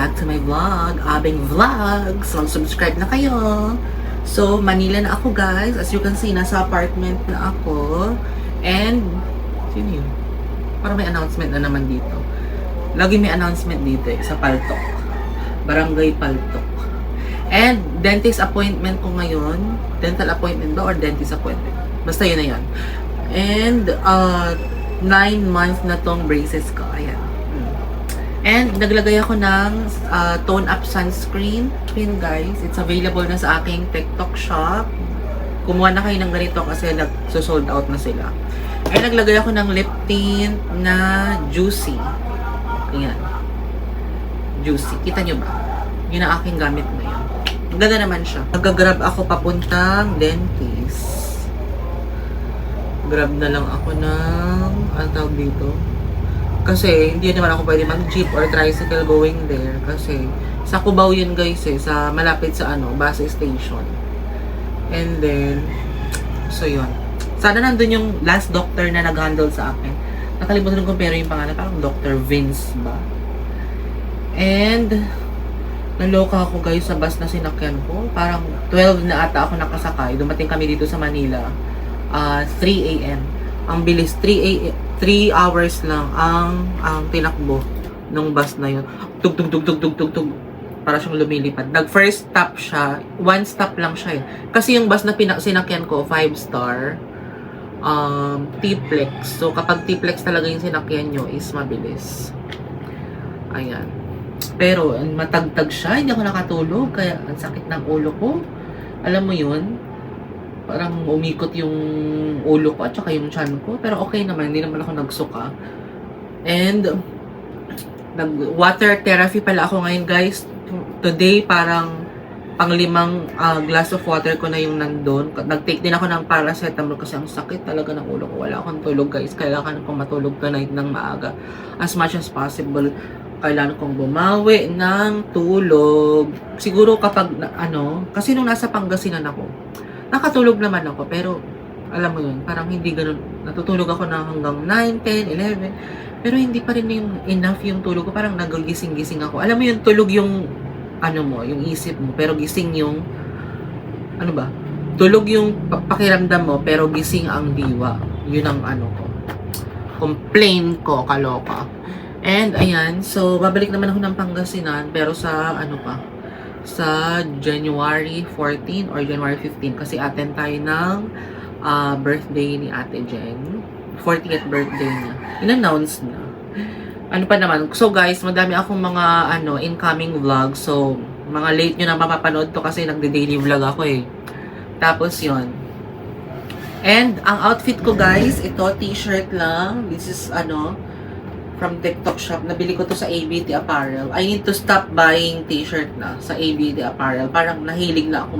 back to my vlog, Abing Vlogs. Mag-subscribe na kayo. So, Manila na ako guys. As you can see, nasa apartment na ako. And, sino yun? Parang may announcement na naman dito. Lagi may announcement dito sa Paltok. Barangay Paltok. And, dentist appointment ko ngayon. Dental appointment ba or dentist appointment? Basta yun na yun. And, 9 months na tong braces ko. Ayan. And, naglagay ako ng tone-up sunscreen. Yun guys, it's available na sa aking TikTok shop. Kumuha na kayo ng ganito kasi nag-sold out na sila. And, naglagay ako ng lip tint na Juicy. Ayan. Juicy. Kita nyo ba? Yun ang aking gamit ngayon. Maganda naman siya. Nag-grab ako papuntang dentist. Grab na lang ako ng, ano tawag dito? Kasi hindi naman ako pwede mag-jeep or tricycle going there. Kasi sa Cubao yun guys sa malapit sa bus station. And then, so yun. Sana nandun yung last doctor na nag-handle sa akin. Nakalimutan ko pero yung pangalan, parang Dr. Vince ba? And, naloka ako guys sa bus na sinakyan ko. Parang 12 na ata ako nakasakay. Dumating kami dito sa Manila. 3 a.m. Ang bilis, 3 hours lang ang tinakbo nung bus na yun. Tug. Para siyang lumilipad. Nag-first stop siya. 1 stop lang siya eh. Kasi yung bus na sinakyan ko, 5-star, T-Plex. So, kapag T-Plex talaga yung sinakyan nyo, is mabilis. Ayan. Pero, matagtag siya. Hindi ako nakatulog. Kaya, ang sakit ng ulo ko. Alam mo yun? Parang umikot yung ulo ko at saka yung tiyan ko. Pero okay naman, hindi naman ako nagsuka. And, nag-water therapy pala ako ngayon guys. Today, parang pang-5 glass of water ko na yung nandun. Nag-take din ako ng paracetamol kasi ang sakit talaga ng ulo ko. Wala akong tulog guys. Kailangan kong matulog tonight ng maaga. As much as possible. Kailangan kong bumawi ng tulog. Siguro kapag, kasi nung nasa Pangasinan ako, nakatulog naman ako, pero alam mo yun, parang hindi ganun. Natutulog ako na hanggang 9, 10, 11. Pero hindi pa rin yung enough yung tulog ko. Parang nagigising-gising ako. Alam mo yun, tulog yung, yung isip mo. Pero gising yung, tulog yung pakiramdam mo, pero gising ang diwa. Yun ang ko. Complain ko, kaloka. And, ayan. So, babalik naman ako ng Pangasinan, pero sa, sa January 14 or January 15 kasi attend tayo ng birthday ni Ate Jen. 40th birthday niya. In-announce na. Ano pa naman. So guys, madami akong mga incoming vlog. So, mga late nyo na mapapanood to kasi nagde-daily vlog ako eh. Tapos yon. And, ang outfit ko guys, ito t-shirt lang. This is from TikTok shop. Nabili ko to sa ABT Apparel. I need to stop buying t-shirt na sa ABT Apparel. Parang nahilig na ako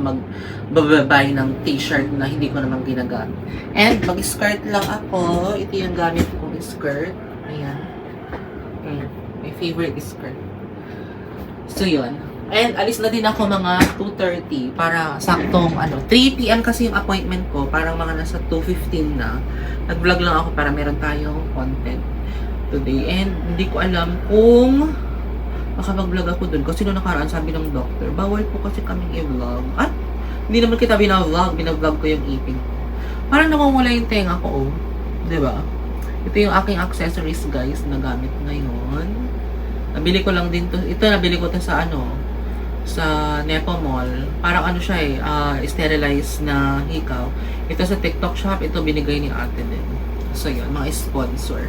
mag-buy ng t-shirt na hindi ko naman ginagamit. And mag-skirt lang ako. Ito yung gamit kong skirt. Ayan. My favorite skirt. So, yun. And alis na din ako mga 2:30 para saktong 3 p.m. kasi yung appointment ko. Parang mga nasa 2:15 na. Nag-vlog lang ako para meron tayong content today. And hindi ko alam kung makapag-vlog ako dun. Kasi noong nakaraan sabi ng doctor, bawal po kasi kaming i-vlog. At hindi naman kita binavlog. Binavlog ko yung ipin. Parang namawala yung tenga ko. Diba? Ito yung aking accessories guys na gamit ngayon. Nabili ko lang din to. Ito nabili ko to sa sa Nepo Mall. Parang siya sterilized na hikaw. Ito sa TikTok shop. Ito binigay ni ate din. So yun, mga sponsor.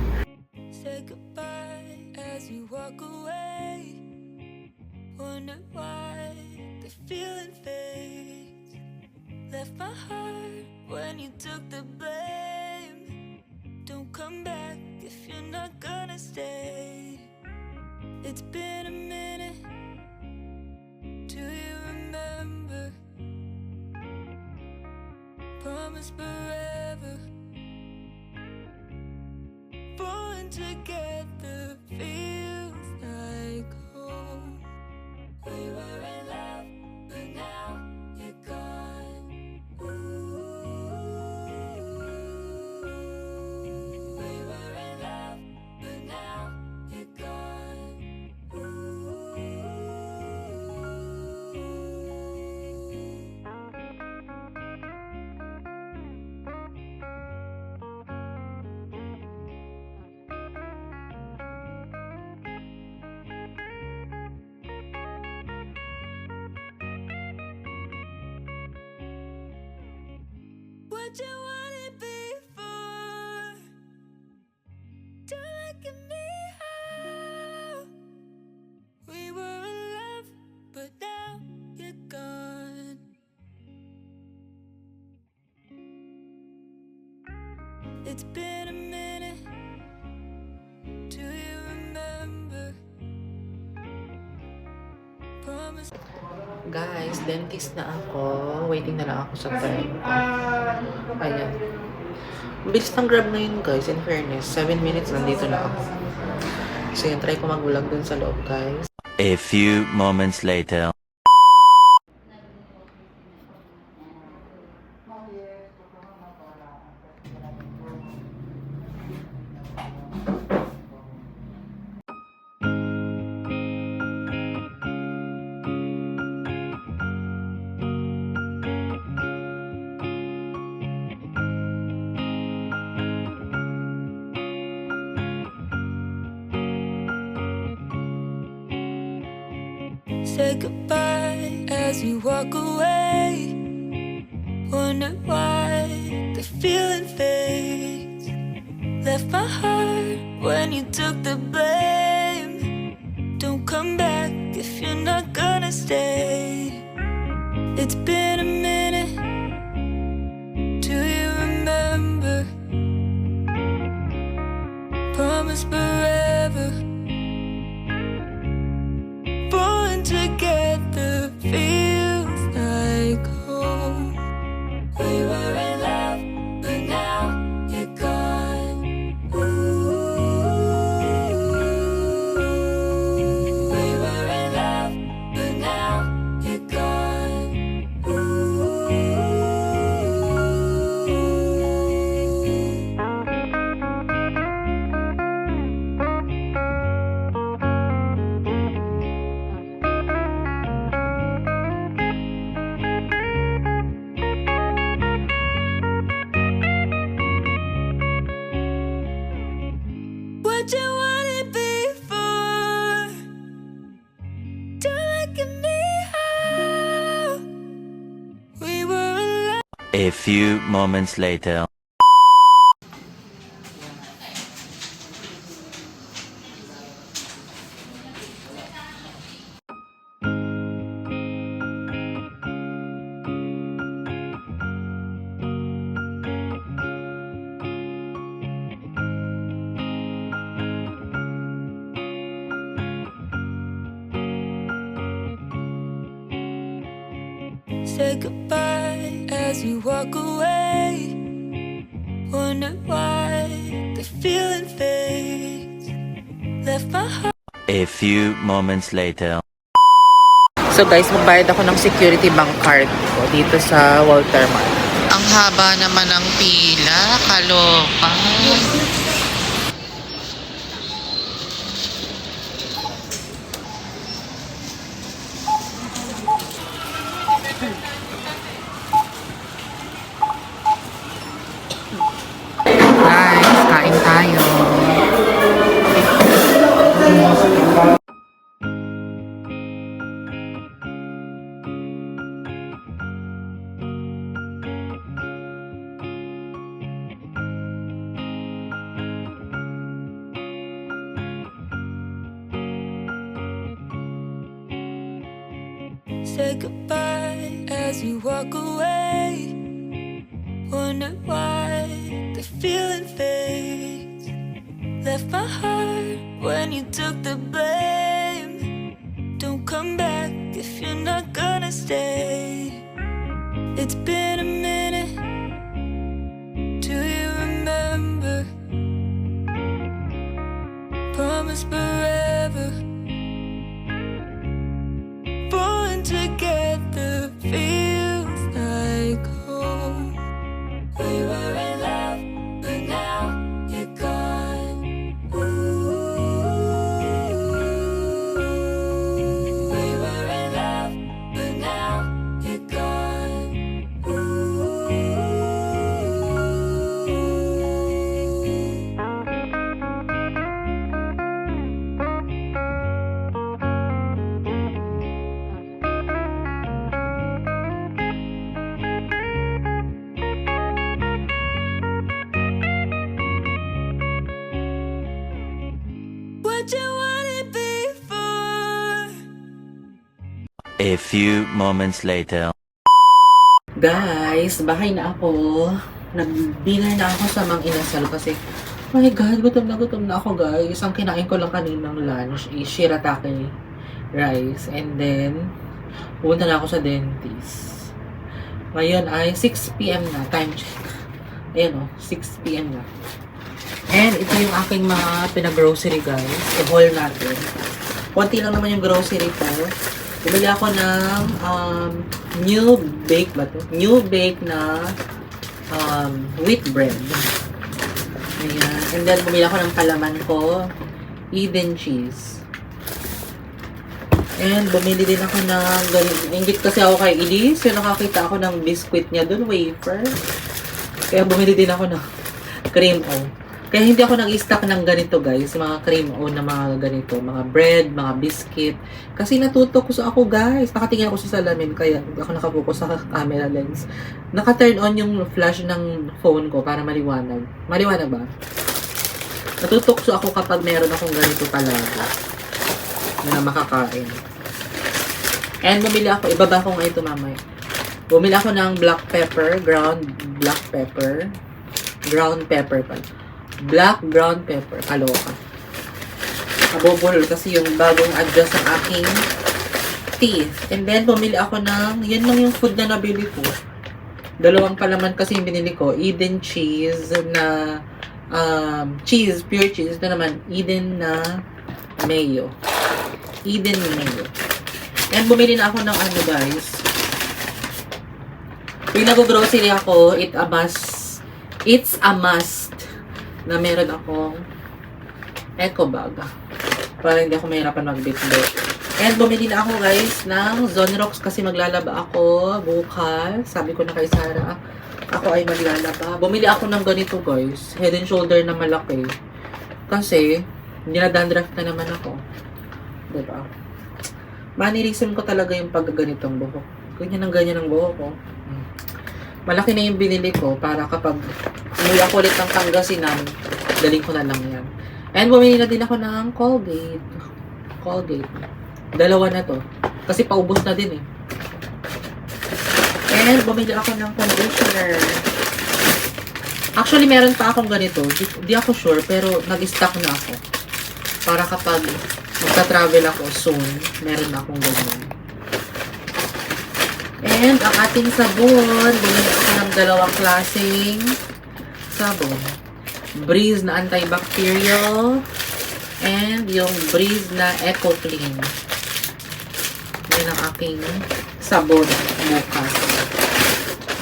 Left my heart when you took the blame. Don't come back if you're not gonna stay. It's been a minute. Do you remember? Promise forever. Born together feels like home. We were in love, but now you're gone. We were in love, but now you're gone. what you wanted before. Don't look at me how we were in love, but now you're gone. It's been a minute. Do you remember? Promise. Guys, dentist na ako. Waiting na lang ako sa time ko. Ayan. Bilis ng grab na yun, guys. In fairness, 7 minutes nandito na ako. So yun, try ko mag-vlog dun sa loob, guys. A few moments later. Say goodbye as you walk away. Wonder why the feeling fades. Left my heart when you took the blame. Don't come back if you're not gonna stay. It's been a minute. Do you remember? Promise forever. Born together feels like home. We were in love, but now you're gone. Ooh. We were in love, but now you're gone. Ooh. What you wanted before. Don't look at me how we were in love. A few moments later. Say goodbye as you walk away. Wonder why the feeling fades. Left my heart. A few moments later. So guys, magbayad ako ng security bank card ko dito sa Walter Mart. Ang haba naman ng pila, kaloka. Guys, kain tayo. Say goodbye as you walk away. Wonder why the feeling fades. Left my heart when you took the blame. Don't come back if you're not gonna stay. It's been a minute. Do you remember? Promise forever. Born together feels like home. We were in love, but now you're gone. Ooh. We were in love, but now you're gone. Ooh. A few moments later. Guys, bahay na ako. Nag-dinner na ako sa Mang Inasal kasi, oh my God, gutom na ako guys. Ang kinain ko lang kaninang lunch is shirataki rice. And then, pumunta na ako sa dentist. Ngayon ay 6 p.m. na. Time check. Ayan o, 6 p.m. na. And ito yung aking mga pinag-grocery guys. I-haul natin. Konti lang naman yung grocery ko. Bumili ako ng new bake ba to? New bake na wheat bread. Ayan. And then bumili ako ng palaman ko. Eden cheese. And bumili din ako ng ganito. Ingit kasi ako kay Elise. Yung nakakita ako ng biscuit niya dun, wafer. Kaya bumili din ako ng cream o. Kaya hindi ako nag-stock ng ganito guys, mga cream o na mga ganito, mga bread, mga biscuit. Kasi natutok ko sa ako guys. Nakatingin ako sa salamin kaya hindi ako nakapokus sa camera lens. Naka-turn on yung flash ng phone ko para maliwanag. Maliwanag ba? Natutok so ako kapag meron akong ganito talaga na makakain. And bumili ako, ibaba ko nga ito mamaya. Bumili ako ng black pepper, ground black pepper. Ground pepper pala. Black brown pepper. Kaloka. Nabubulol kasi yung bagong adjust ng aking teeth. And then, bumili ako ng, yan lang yung food na nabili ko. Dalawang palaman kasi yung binili ko. Eden cheese na, cheese, pure cheese. Ito naman, Eden na mayo. Eden mayo. And bumili na ako ng ano guys. Pag nag-grocery ako, it's a must na meron akong eco bag para hindi ako mahirapan magbitbit. And bumili na ako guys ng Zonrox kasi maglalaba ako bukas. Sabi ko na kay Sarah, ako ay maglalaba. Bumili ako ng ganito guys, Head and Shoulder na malaki. Kasi, dinadandruff na naman ako. Diba? Manirisim ko talaga yung pagganitong buhok. Ganyan ang buhok ko. Malaki na yung binili ko para kapag umuwi ako ulit ng Pangasinan, daling ko na lang yan. And bumili na din ako ng Colgate. Colgate. Dalawa na to. Kasi paubos na din eh. And bumili ako ng conditioner. Actually, meron pa akong ganito. Di ako sure, pero nag-stock na ako. Para kapag magta-travel ako soon, meron na akong ganyan. And ang ating sabon, bumili ako ng dalawang klaseng sabon. Breeze na antibacterial and yung Breeze na Eco Clean. Yan ang aking sabon bukas.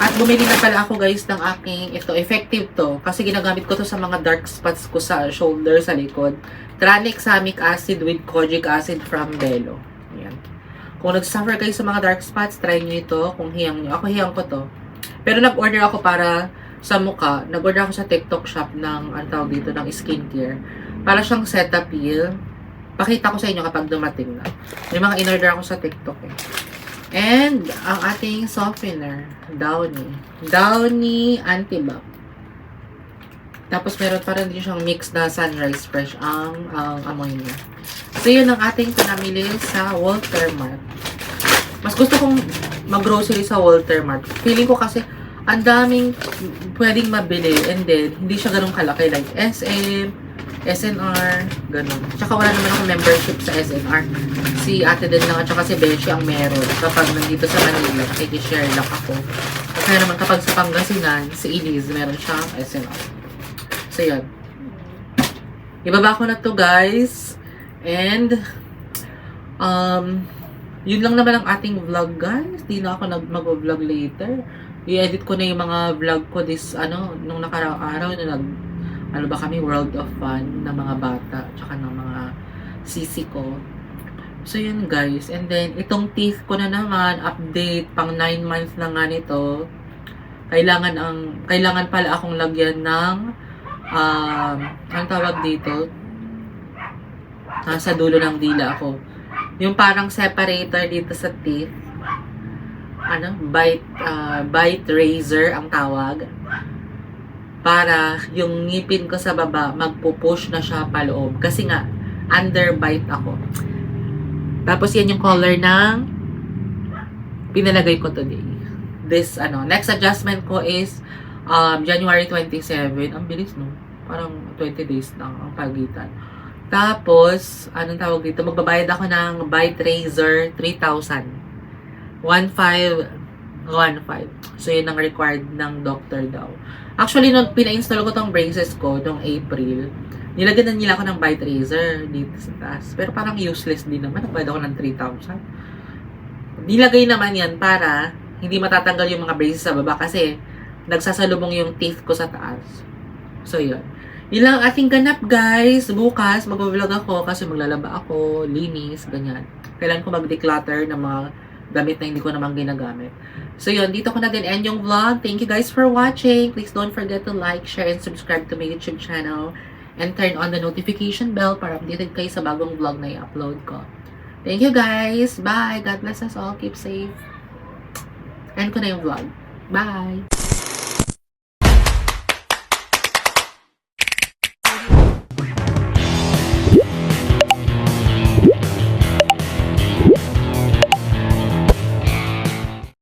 At bumili na pala ako guys ng aking, ito, effective to. Kasi ginagamit ko to sa mga dark spots ko sa shoulder, sa likod. Tranexamic acid with kojic acid from Bello. Yan. Kung nag-suffer kayo sa mga dark spots, try nyo ito. Kung hiyang nyo. Ako hiyang ko to. Pero nag-order ako para sa mukha. Nag-order ako sa TikTok shop ng, ang tawag dito, ng skincare. Para siyang Cetaphil. Pakita ko sa inyo kapag dumating na. May mga in-order ako sa TikTok eh. And, ang ating softener. Downy. Downy Antibac. Tapos, meron pa rin din siyang mix na Sunrise Fresh ang amoy niya. So, yun ang ating pinamili sa Walter Mart. Mas gusto kong mag-grocery sa Walter Mart. Feeling ko kasi, ang daming pwedeng mabili. And then, hindi siya ganun kalaki. Like, SM, SNR, ganun. Tsaka wala naman akong membership sa SNR. Si ate din lang at saka si Beshi ang meron. Kapag nandito sa Manila, i-share lang ako. Kaya naman kapag sa Pangasinan, si Elise, meron siyang SNR. So, yun. Ibaba ko na to guys. And, yun lang naman ang ating vlog guys. Di na ako mag-vlog later. I-edit ko na yung mga vlog ko nung nakaraang araw na kami, World of Fun ng mga bata, tsaka ng mga sisi ko. So, yun guys. And then, itong teeth ko na naman, update, pang 9 months na nga nito. Kailangan pala akong lagyan ng, ang tawag dito, nasa dulo ng dila ako. Yung parang separator dito sa teeth. Bite razor ang tawag. Para yung ngipin ko sa baba, magpupush na siya paloob. Kasi nga, underbite ako. Tapos yan yung color ng pinalagay ko today. This, next adjustment ko is January 27. Ang bilis, no? Parang 20 days lang ang pagitan. Tapos, anong tawag dito? Magbabayad ako ng Bite Razor 3,000. 1,515. So, yun ang required ng doctor daw. Actually, nung pina-install ko tong braces ko, nung April, nilagyan na nila ako ng Bite Razor dito sa taas. Pero parang useless din naman. Nagbayad ako ng 3,000. Nilagay naman yan para hindi matatanggal yung mga braces sa baba kasi nagsasalubong yung teeth ko sa taas. So, yun. Yun lang ang ating ganap, guys. Bukas, mag-vlog ako kasi maglalaba ako, linis, ganyan. Kailan ko mag-declutter ng mga damit na hindi ko naman ginagamit. So, yun. Dito ko na din end yung vlog. Thank you guys for watching. Please don't forget to like, share, and subscribe to my YouTube channel. And turn on the notification bell para updated kayo sa bagong vlog na i-upload ko. Thank you, guys. Bye. God bless us all. Keep safe. End ko na yung vlog. Bye.